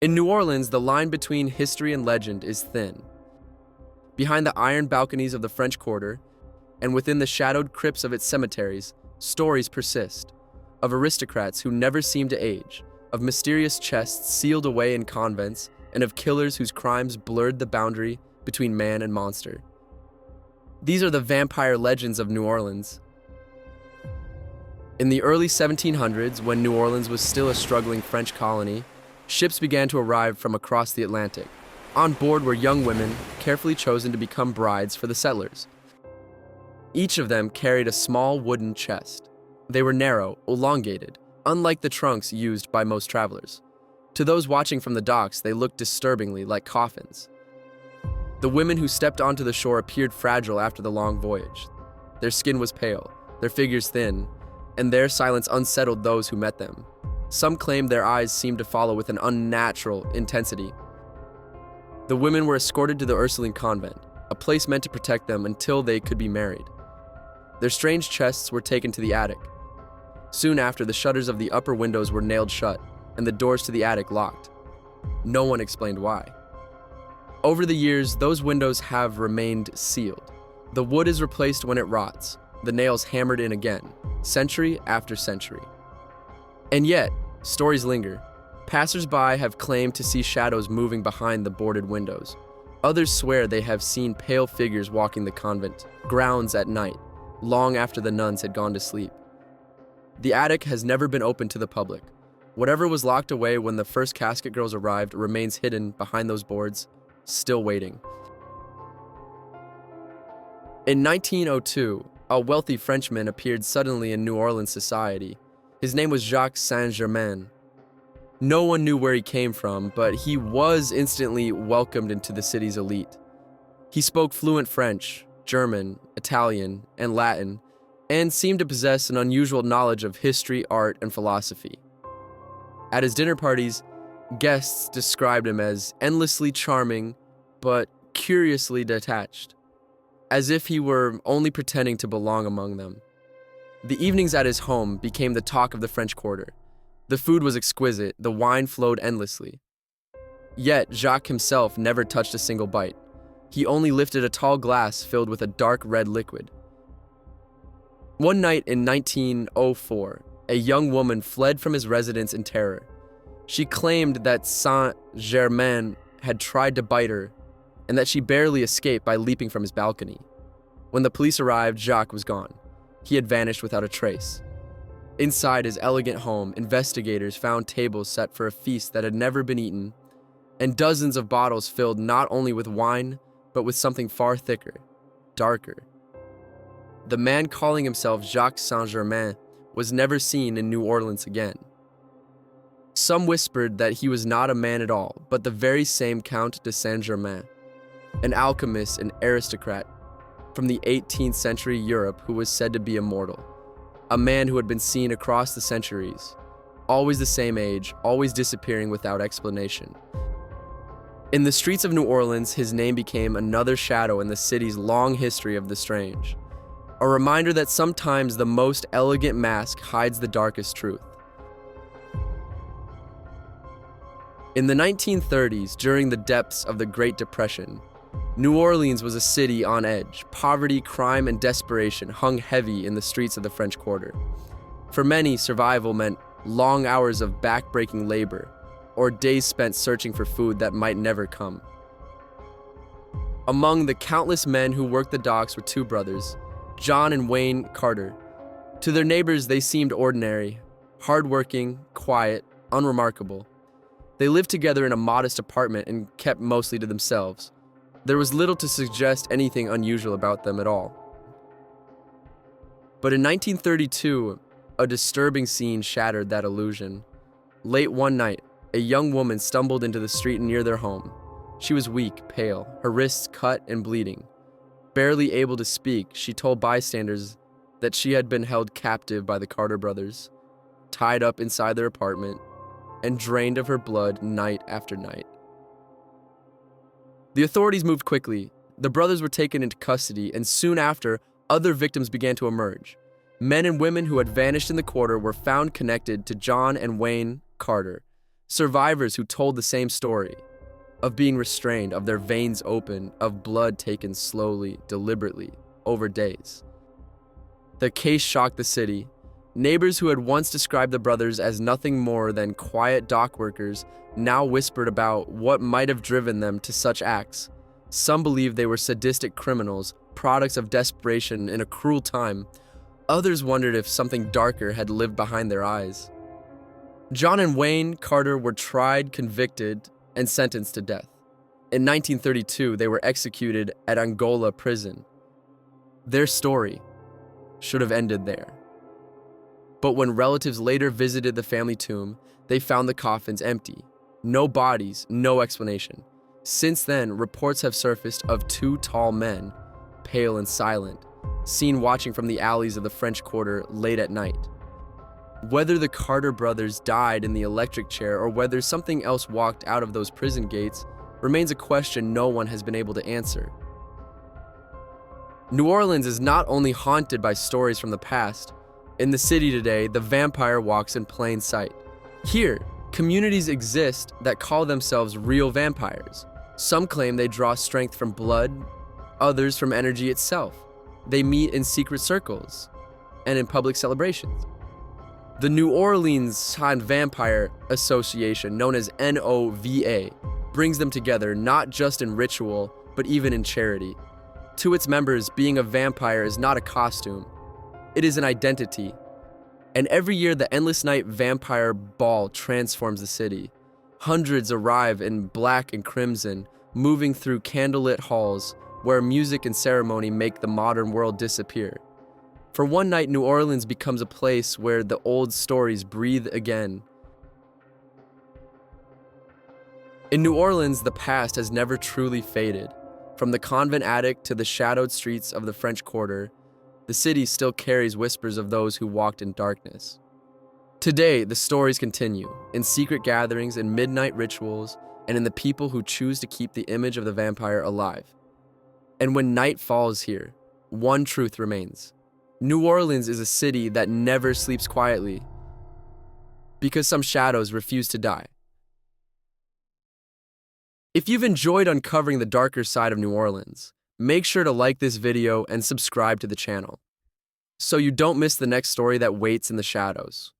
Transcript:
In New Orleans, the line between history and legend is thin. Behind the iron balconies of the French Quarter, and within the shadowed crypts of its cemeteries, stories persist of aristocrats who never seem to age, of mysterious chests sealed away in convents, and of killers whose crimes blurred the boundary between man and monster. These are the vampire legends of New Orleans. In the early 1700s, when New Orleans was still a struggling French colony, ships began to arrive from across the Atlantic. On board were young women, carefully chosen to become brides for the settlers. Each of them carried a small wooden chest. They were narrow, elongated, unlike the trunks used by most travelers. To those watching from the docks, they looked disturbingly like coffins. The women who stepped onto the shore appeared fragile after the long voyage. Their skin was pale, their figures thin, and their silence unsettled those who met them. Some claimed their eyes seemed to follow with an unnatural intensity. The women were escorted to the Ursuline convent, a place meant to protect them until they could be married. Their strange chests were taken to the attic. Soon after, the shutters of the upper windows were nailed shut, and the doors to the attic locked. No one explained why. Over the years, those windows have remained sealed. The wood is replaced when it rots, the nails hammered in again, century after century. And yet, stories linger. Passers-by have claimed to see shadows moving behind the boarded windows. Others swear they have seen pale figures walking the convent grounds at night, long after the nuns had gone to sleep. The attic has never been opened to the public. Whatever was locked away when the first Casket Girls arrived remains hidden behind those boards, still waiting. In 1902, a wealthy Frenchman appeared suddenly in New Orleans society. His name was Jacques St. Germain. No one knew where he came from, but he was instantly welcomed into the city's elite. He spoke fluent French, German, Italian, and Latin, and seemed to possess an unusual knowledge of history, art, and philosophy. At his dinner parties, guests described him as endlessly charming, but curiously detached, as if he were only pretending to belong among them. The evenings at his home became the talk of the French Quarter. The food was exquisite, the wine flowed endlessly. Yet Jacques himself never touched a single bite. He only lifted a tall glass filled with a dark red liquid. One night in 1904, a young woman fled from his residence in terror. She claimed that Saint Germain had tried to bite her, and that she barely escaped by leaping from his balcony. When the police arrived, Jacques was gone. He had vanished without a trace. Inside his elegant home, investigators found tables set for a feast that had never been eaten, and dozens of bottles filled not only with wine, but with something far thicker, darker. The man calling himself Jacques St. Germain was never seen in New Orleans again. Some whispered that he was not a man at all, but the very same Count de Saint-Germain, an alchemist and aristocrat from the 18th century Europe who was said to be immortal. A man who had been seen across the centuries, always the same age, always disappearing without explanation. In the streets of New Orleans, his name became another shadow in the city's long history of the strange, a reminder that sometimes the most elegant mask hides the darkest truth. In the 1930s, during the depths of the Great Depression, New Orleans was a city on edge. Poverty, crime, and desperation hung heavy in the streets of the French Quarter. For many, survival meant long hours of back-breaking labor, or days spent searching for food that might never come. Among the countless men who worked the docks were two brothers, John and Wayne Carter. To their neighbors, they seemed ordinary, hardworking, quiet, unremarkable. They lived together in a modest apartment and kept mostly to themselves. There was little to suggest anything unusual about them at all. But in 1932, a disturbing scene shattered that illusion. Late one night, a young woman stumbled into the street near their home. She was weak, pale, her wrists cut and bleeding. Barely able to speak, she told bystanders that she had been held captive by the Carter brothers, tied up inside their apartment, and drained of her blood night after night. The authorities moved quickly. The brothers were taken into custody, and soon after, other victims began to emerge. Men and women who had vanished in the quarter were found connected to John and Wayne Carter. Survivors who told the same story of being restrained, of their veins open, of blood taken slowly, deliberately, over days. The case shocked the city. Neighbors who had once described the brothers as nothing more than quiet dock workers now whispered about what might have driven them to such acts. Some believed they were sadistic criminals, products of desperation in a cruel time. Others wondered if something darker had lived behind their eyes. John and Wayne Carter were tried, convicted, and sentenced to death. In 1932, they were executed at Angola prison. Their story should have ended there. But when relatives later visited the family tomb, they found the coffins empty. No bodies, no explanation. Since then, reports have surfaced of two tall men, pale and silent, seen watching from the alleys of the French Quarter late at night. Whether the Carter brothers died in the electric chair or whether something else walked out of those prison gates remains a question no one has been able to answer. New Orleans is not only haunted by stories from the past. In the city today, the vampire walks in plain sight. Here, communities exist that call themselves real vampires. Some claim they draw strength from blood, others from energy itself. They meet in secret circles and in public celebrations. The New Orleans Vampire Association, known as NOVA, brings them together not just in ritual, but even in charity. To its members, being a vampire is not a costume. It is an identity. And every year, the Endless Night Vampire Ball transforms the city. Hundreds arrive in black and crimson, moving through candlelit halls where music and ceremony make the modern world disappear. For one night, New Orleans becomes a place where the old stories breathe again. In New Orleans, the past has never truly faded. From the convent attic to the shadowed streets of the French Quarter, the city still carries whispers of those who walked in darkness. Today, the stories continue, in secret gatherings, in midnight rituals, and in the people who choose to keep the image of the vampire alive. And when night falls here, one truth remains. New Orleans is a city that never sleeps quietly, because some shadows refuse to die. If you've enjoyed uncovering the darker side of New Orleans, make sure to like this video and subscribe to the channel, so you don't miss the next story that waits in the shadows.